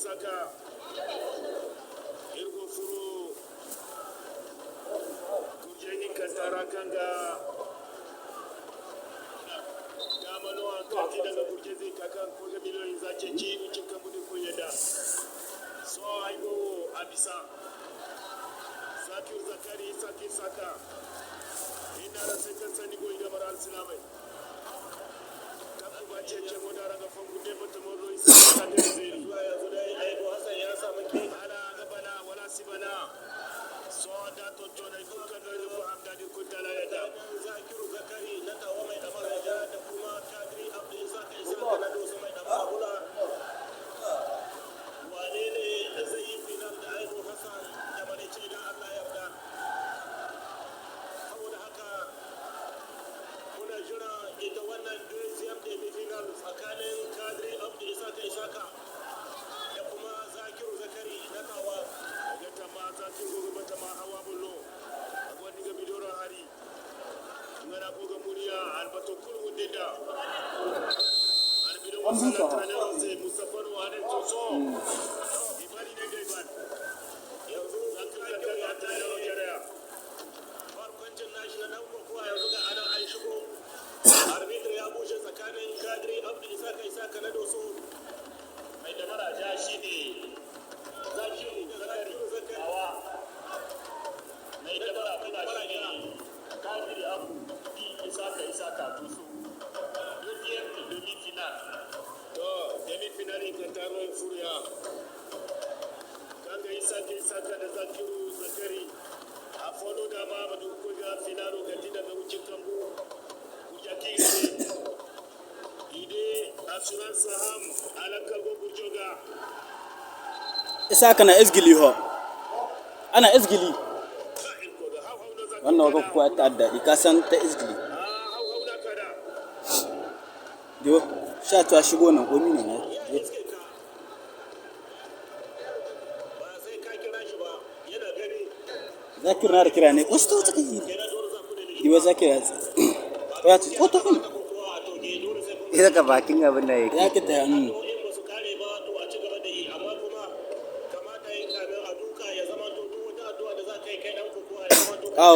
Isaka irgo furo kujeni kantara kanga damano akati daga kurjezi kakan koga miliyoyin zace ci ucin kamudin kunyada so aigo abisa Zakir Zakari Zakir Saka ina da sekan sani go ida mar al-silamai tabu bace ce modara ga fangude mutum ro isa ta da zai zuwa yanzu dai aigo Hassan ya samu ki ala gabana wala sibana so da to jona dukkan da rufu hamda di kudala yada Zakir Zakari na tawo mai da maraja da kuma Kadri Abdul Zaka Isa na doso mai da bula wane ne zai yi final da aigo Hassan da bane ce da Allah ya yarda saboda haka muna jira ita wannan deuxième demi-final tsakanin Kadri Abdul Isaka da kuma Zakiru Zakari na tawa daga tama Zakiru gubata ma hawa bullo wani ga bidoron hari ngana ko ga muriya albato kurun dinda albidon wasala trainer sai Mustafa Wade Toso ibari ne dai ban yanzu Zakiru Zakari a tare da jariya farkoncin nashi na dan kokowa yanzu ga anan an shigo arbitr ya bushe tsakanin Kadri Abdul Isaka na doso mai da maraja shine Zakiru Zakari awa mai da maraja shine Kadri Abdul Isaka tuso deuxième demi-finale to demi-finale kan taro furiya kaga Isaka da Zakiru Zakari a fodo da ma madu ko ga finalo ga tinda ga wucin kambu kujaki ide assurance saham alaka go burjoga Isaka na izgili ho ana izgili wannan ga kuwa ta da ka san ta izgili yo sha ta shigo nan gomi ne Zakir na da kira ne wasu ta kai diwa Zakir ya ce ko to kun ita ka bakin abin da yake ya kita hannu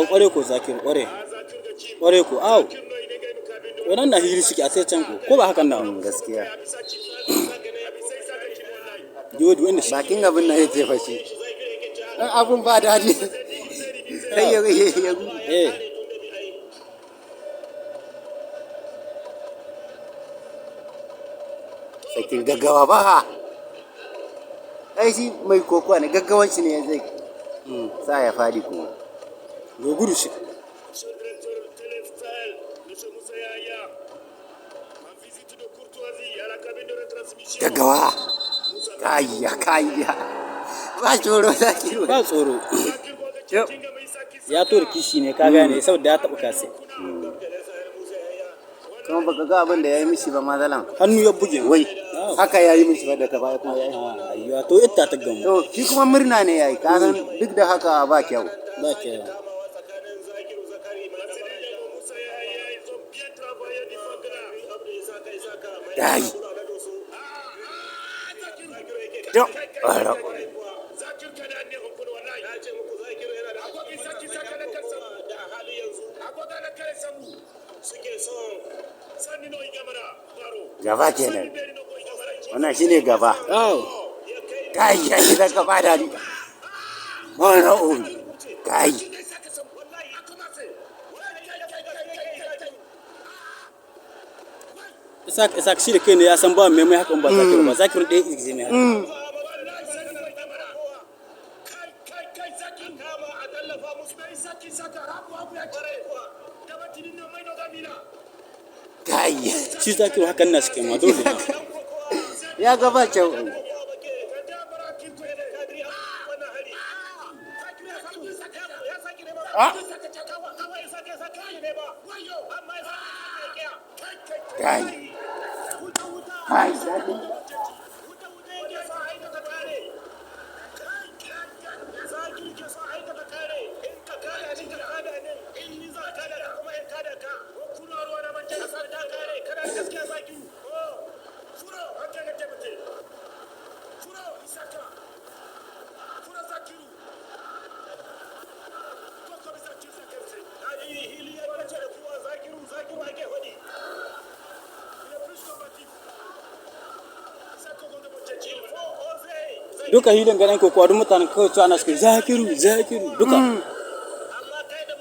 kware ko Zakir kware ko wannan na hiri suke a sai can ko ba hakan da gaskiya diwa wanda bakin abin da yake fashi dan abun ba dadi sai ya sakin gaggawa ba ai shi mai kokowa ne gaggawan shi ne zai sa ya fadi kuma gudu shi gaggawa kayya ba tsoro Zakiru ba tsoro ya tori kishi ne ka gane saboda ya taɓa kase kuma baka ga abin da ya yi mishi ba matsalan hannu ya buge wai haka ya yi mishi ba da ta baya kuma ya yi ayya to ita ta gamu to shi kuma murna ne ya yi kasan duk da haka ba kyau dai gaba kenan wannan shine gaba kai ya yi da gaba da ni mana o kai Isak shi da kai ne ya san ba mai hakan ba Zakir dai izgi mai kai shi Zakir hakan na suke ma dole ya gaba kyau kai duka hilin ganin kokowa duk mutanen kawai cewa ana suke Zakiru duka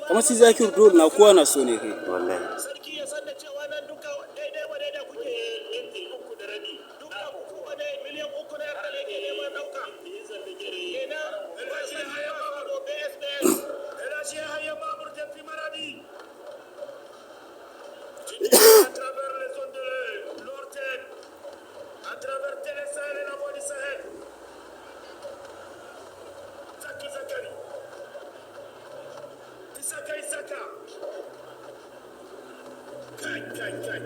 kamar si Zakiru dole na kowa na so ne kai wallahi sarki ya san da cewa nan duka daidai wa daidai kuke minti 3 da rabi duka kuma dai miliyan 3 na yarda ke neman dauka kenan rashi ya haya babur BSBS rashi ya haya babur tafi maradi à travers les zones de l'Orten à travers Télé Sahel et la voie du Sahel Zaki Zakari Isaka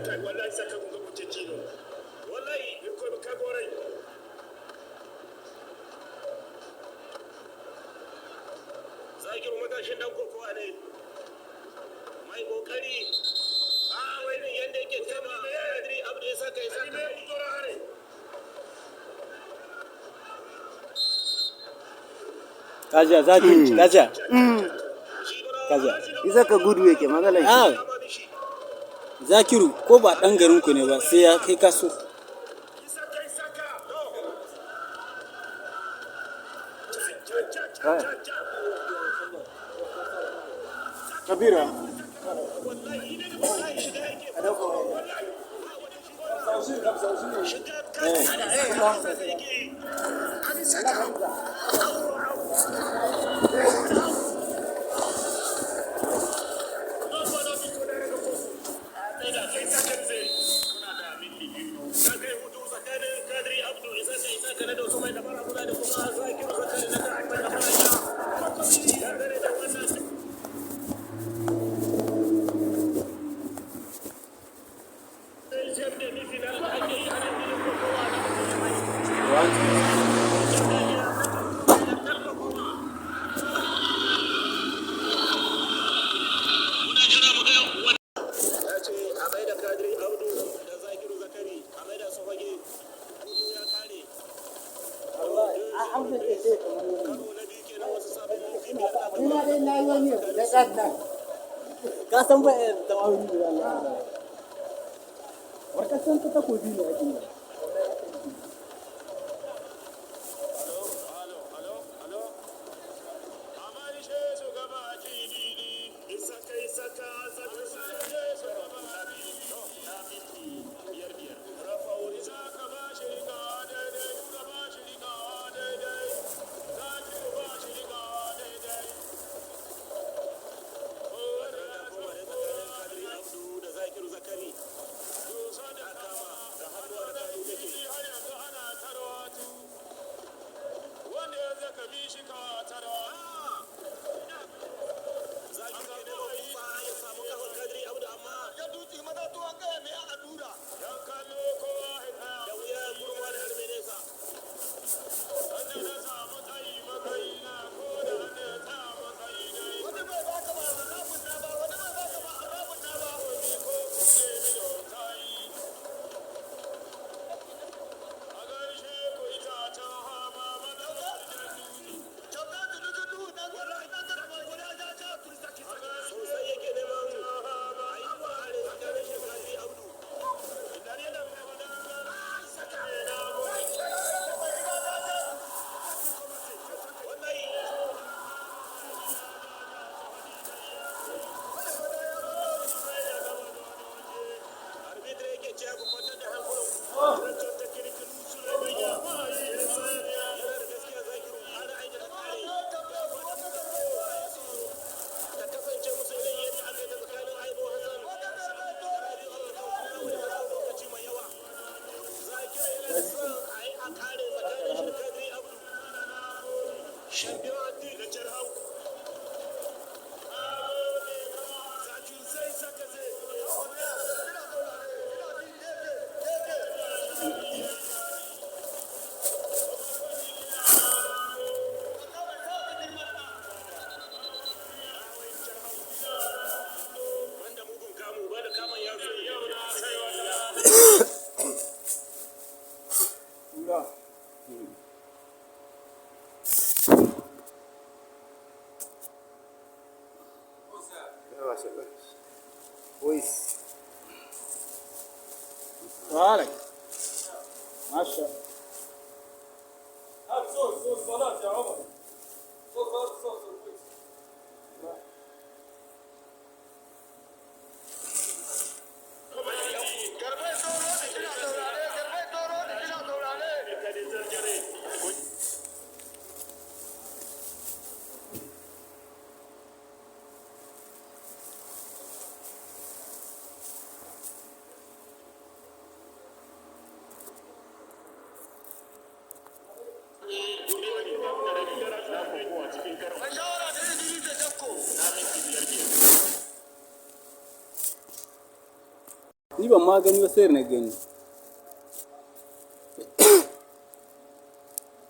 kai wallahi Isaka kun ga mutunci ne wallahi ko ka gorai Zakiru matashin dan kokowa ne mai kokari wai ne yanda yake taba Adri Abdu Isaka kaja Zakiru kaja Isaka gudu yake matsalar shi Zakiru ko ba dan garin ku ne ba sai ya kai kaso Kabira ka san ba da wani da Allah warka san ta ko bi ne ake كويس تعالى ماشي Ni ban ma gani ba sai na gani.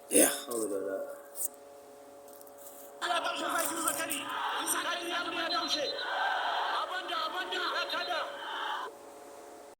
Ya haula. Abanda